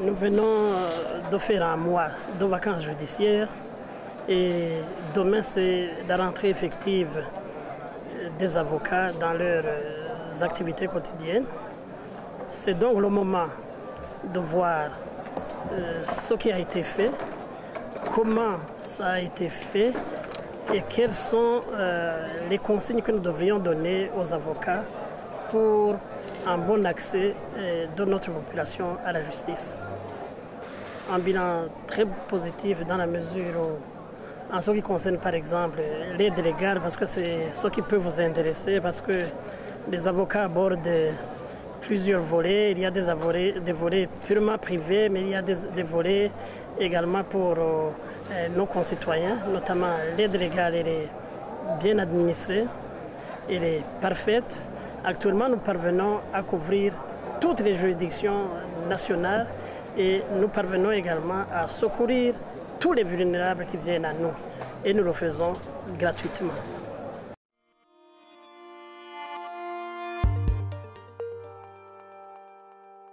Nous venons de faire un mois de vacances judiciaires et demain c'est la rentrée effective des avocats dans leurs activités quotidiennes. C'est donc le moment de voir ce qui a été fait, comment ça a été fait et quelles sont les consignes que nous devrions donner aux avocats pour un bon accès de notre population à la justice. Un bilan très positif dans la mesure où, en ce qui concerne par exemple l'aide légale, parce que c'est ce qui peut vous intéresser, parce que les avocats abordent plusieurs volets. Il y a des volets purement privés, mais il y a des volets également pour nos concitoyens, notamment l'aide légale, elle est bien administrée, elle est parfaite. Actuellement, nous parvenons à couvrir toutes les juridictions nationales et nous parvenons également à secourir tous les vulnérables qui viennent à nous et nous le faisons gratuitement.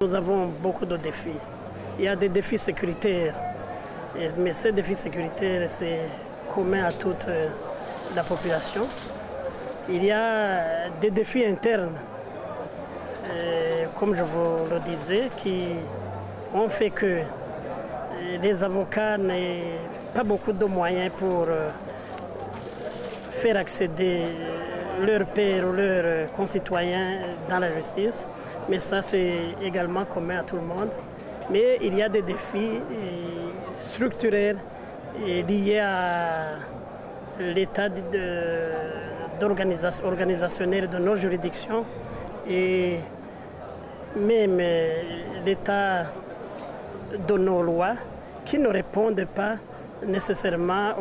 Nous avons beaucoup de défis. Il y a des défis sécuritaires, mais ces défis sécuritaires, c'est commun à toute la population. Il y a des défis internes, comme je vous le disais, qui ont fait que les avocats n'aient pas beaucoup de moyens pour faire accéder leurs pairs ou leurs concitoyens dans la justice. Mais ça, c'est également commun à tout le monde. Mais il y a des défis structurels liés à l'état organisationnel de nos juridictions et même l'état de nos lois qui ne répondent pas nécessairement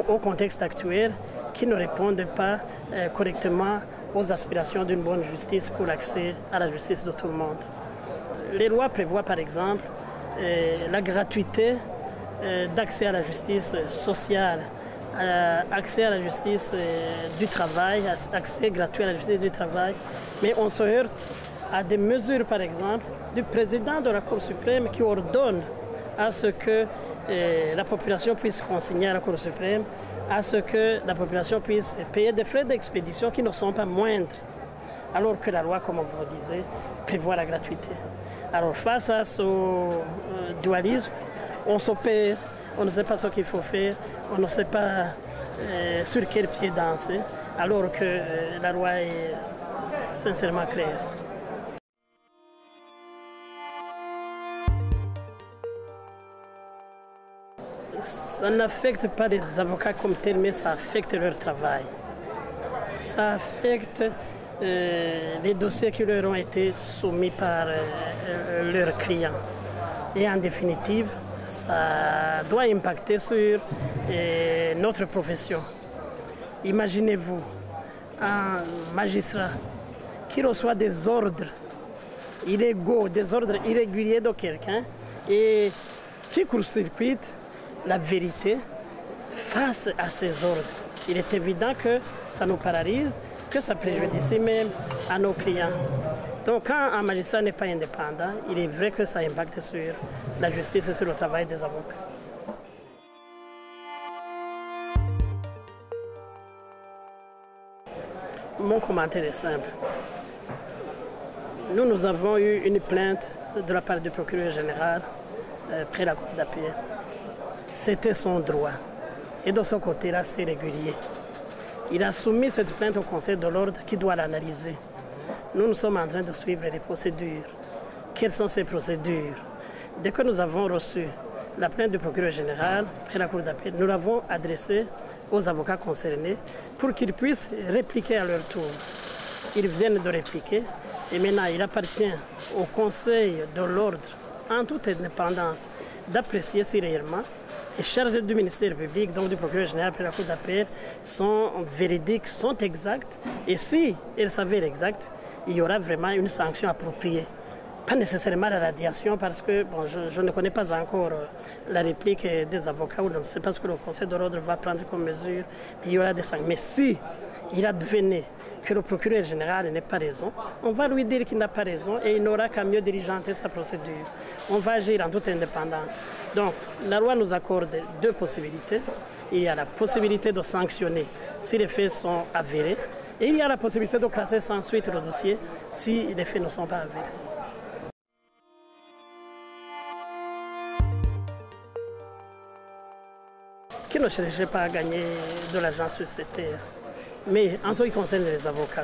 au contexte actuel, qui ne répondent pas correctement aux aspirations d'une bonne justice pour l'accès à la justice de tout le monde. Les lois prévoient par exemple la gratuité d'accès à la justice sociale, accès à la justice du travail, accès gratuit à la justice du travail, mais on se heurte à des mesures par exemple du président de la Cour suprême qui ordonne à ce que la population puisse consigner à la Cour suprême, à ce que la population puisse payer des frais d'expédition qui ne sont pas moindres, alors que la loi, comme on vous le disait, prévoit la gratuité. Alors face à ce dualisme, on s'opère, on ne sait pas ce qu'il faut faire, on ne sait pas sur quel pied danser, alors que la loi est sincèrement claire. Ça n'affecte pas les avocats comme tels, mais ça affecte leur travail. Ça affecte les dossiers qui leur ont été soumis par leurs clients. Et en définitive, ça doit impacter sur notre profession. Imaginez-vous un magistrat qui reçoit des ordres illégaux, des ordres irréguliers de quelqu'un et qui court-circuite la vérité face à ces ordres. Il est évident que ça nous paralyse, que ça préjudicie même à nos clients. Donc quand un magistrat n'est pas indépendant, il est vrai que ça impacte sur la justice et sur le travail des avocats. Mon commentaire est simple. Nous avons eu une plainte de la part du procureur général près de la Cour d'appel. C'était son droit. Et de ce côté-là, c'est régulier. Il a soumis cette plainte au Conseil de l'ordre qui doit l'analyser. Nous sommes en train de suivre les procédures. Quelles sont ces procédures? Dès que nous avons reçu la plainte du procureur général près de la Cour d'appel, nous l'avons adressée aux avocats concernés pour qu'ils puissent répliquer à leur tour. Ils viennent de répliquer et maintenant il appartient au Conseil de l'ordre, en toute indépendance, d'apprécier si réellement les charges du ministère public, donc du procureur général près de la Cour d'appel, sont véridiques, sont exactes. Et si elles s'avèrent exactes, il y aura vraiment une sanction appropriée. Pas nécessairement la radiation, parce que bon, je ne connais pas encore la réplique des avocats, ou je ne sais pas ce que le Conseil de l'ordre va prendre comme mesure, mais il y aura des sanctions. Mais si il advenait que le procureur général n'ait pas raison, on va lui dire qu'il n'a pas raison et il n'aura qu'à mieux diligenter sa procédure. On va agir en toute indépendance. Donc, la loi nous accorde deux possibilités. Il y a la possibilité de sanctionner si les faits sont avérés et il y a la possibilité de classer sans suite le dossier si les faits ne sont pas avérés. Qui ne cherchait pas à gagner de l'argent sur cette terre. Mais en ce qui concerne les avocats,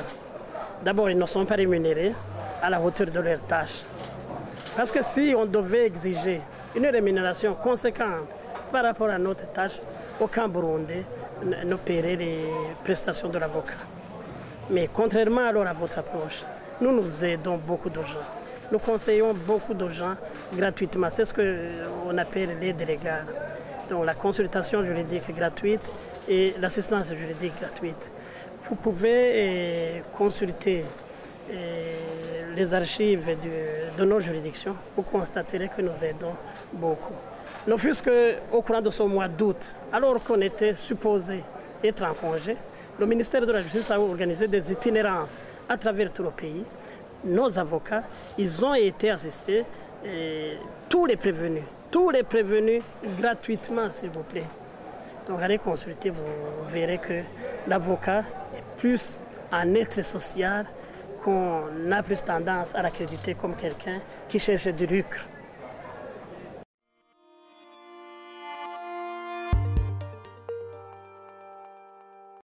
d'abord, ils ne sont pas rémunérés à la hauteur de leurs tâches. Parce que si on devait exiger une rémunération conséquente par rapport à notre tâche, aucun Burundais ne paierait les prestations de l'avocat. Mais contrairement alors à votre approche, nous aidons beaucoup de gens. Nous conseillons beaucoup de gens gratuitement. C'est ce qu'on appelle l'aide légale. Donc la consultation juridique gratuite et l'assistance juridique gratuite. Vous pouvez consulter les archives de nos juridictions. Vous constaterez que nous aidons beaucoup. Ne fût-ce qu'au courant de ce mois d'août, alors qu'on était supposé être en congé, le ministère de la Justice a organisé des itinérances à travers tout le pays. Nos avocats, ils ont été assistés, tous les prévenus gratuitement, s'il vous plaît. Donc allez consulter, vous verrez que l'avocat est plus un être social qu'on a plus tendance à l'accréditer comme quelqu'un qui cherche du lucre.